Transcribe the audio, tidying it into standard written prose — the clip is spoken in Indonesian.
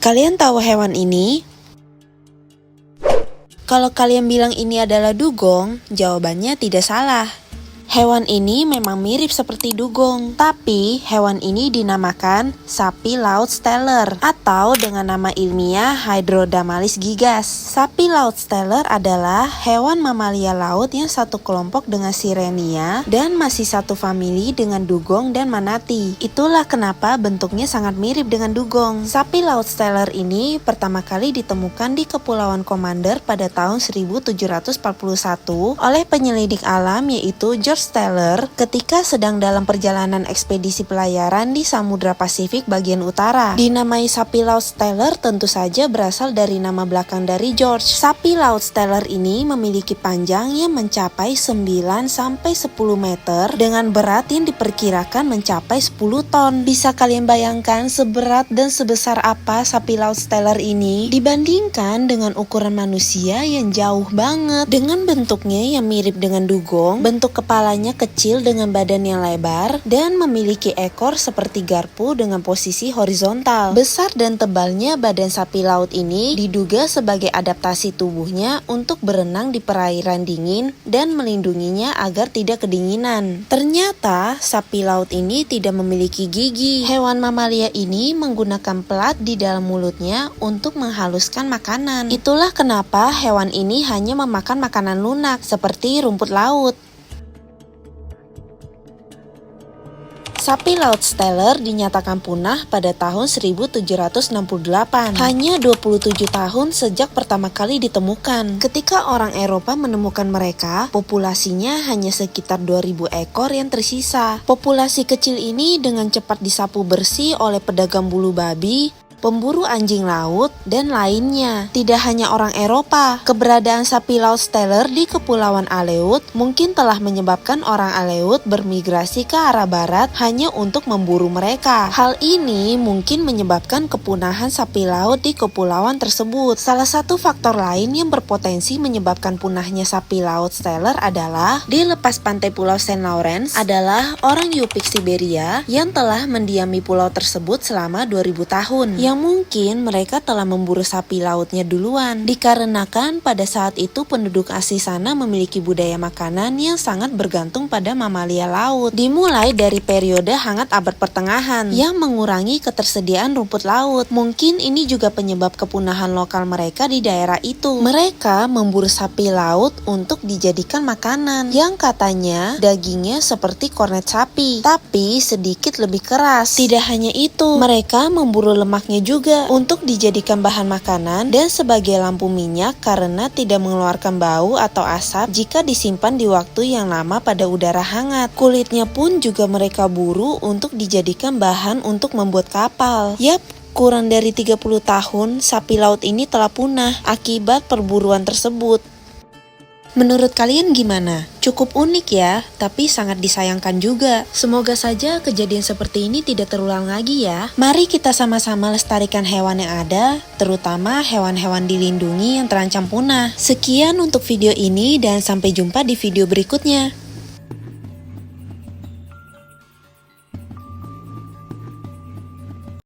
Kalian tahu hewan ini? Kalau kalian bilang ini adalah dugong, jawabannya tidak salah. Hewan ini memang mirip seperti dugong, tapi hewan ini dinamakan sapi laut Steller atau dengan nama ilmiah Hydrodamalis gigas. Sapi laut Steller adalah hewan mamalia laut yang satu kelompok dengan Sirenia dan masih satu famili dengan dugong dan manatee. Itulah kenapa bentuknya sangat mirip dengan dugong. Sapi laut Steller ini pertama kali ditemukan di Kepulauan Commander pada tahun 1741 oleh penyelidik alam yaitu George Steller ketika sedang dalam perjalanan ekspedisi pelayaran di Samudra Pasifik bagian utara. Dinamai sapi laut Steller tentu saja berasal dari nama belakang dari George. Sapi laut Steller ini memiliki panjang yang mencapai 9-10 meter dengan berat yang diperkirakan mencapai 10 ton. Bisa kalian bayangkan seberat dan sebesar apa sapi laut Steller ini dibandingkan dengan ukuran manusia yang jauh banget. Dengan bentuknya yang mirip dengan dugong, bentuk kepalanya kecil dengan badan yang lebar dan memiliki ekor seperti garpu dengan posisi horizontal. Besar dan tebalnya badan sapi laut ini diduga sebagai adaptasi tubuhnya untuk berenang di perairan dingin dan melindunginya agar tidak kedinginan. Ternyata sapi laut ini tidak memiliki gigi. Hewan mamalia ini menggunakan pelat di dalam mulutnya untuk menghaluskan makanan. Itulah kenapa hewan ini hanya memakan makanan lunak seperti rumput laut. Sapi laut Steller dinyatakan punah pada tahun 1768. Hanya 27 tahun sejak pertama kali ditemukan. Ketika orang Eropa menemukan mereka, populasinya hanya sekitar 2000 ekor yang tersisa. Populasi kecil ini dengan cepat disapu bersih oleh pedagang bulu babi, pemburu anjing laut, dan lainnya. Tidak hanya orang Eropa, keberadaan sapi laut Steller di Kepulauan Aleut mungkin telah menyebabkan orang Aleut bermigrasi ke arah barat hanya untuk memburu mereka. Hal ini mungkin menyebabkan kepunahan sapi laut di kepulauan tersebut. Salah satu faktor lain yang berpotensi menyebabkan punahnya sapi laut Steller adalah di lepas pantai Pulau Saint Lawrence adalah orang Yupik Siberia yang telah mendiami pulau tersebut selama 2000 tahun. Mungkin mereka telah memburu sapi lautnya duluan, dikarenakan pada saat itu penduduk asli sana memiliki budaya makanan yang sangat bergantung pada mamalia laut. Dimulai dari periode hangat abad pertengahan yang mengurangi ketersediaan rumput laut. Mungkin ini juga penyebab kepunahan lokal mereka di daerah itu. Mereka memburu sapi laut untuk dijadikan makanan yang katanya dagingnya seperti kornet sapi, tapi sedikit lebih keras. Tidak hanya itu, mereka memburu lemaknya juga untuk dijadikan bahan makanan dan sebagai lampu minyak karena tidak mengeluarkan bau atau asap jika disimpan di waktu yang lama pada udara hangat. Kulitnya pun juga mereka buru untuk dijadikan bahan untuk membuat kapal. Yap, kurang dari 30 tahun sapi laut ini telah punah akibat perburuan tersebut. Menurut kalian gimana? Cukup unik ya, tapi sangat disayangkan juga. Semoga saja kejadian seperti ini tidak terulang lagi ya. Mari kita sama-sama lestarikan hewan yang ada, terutama hewan-hewan dilindungi yang terancam punah. Sekian untuk video ini dan sampai jumpa di video berikutnya.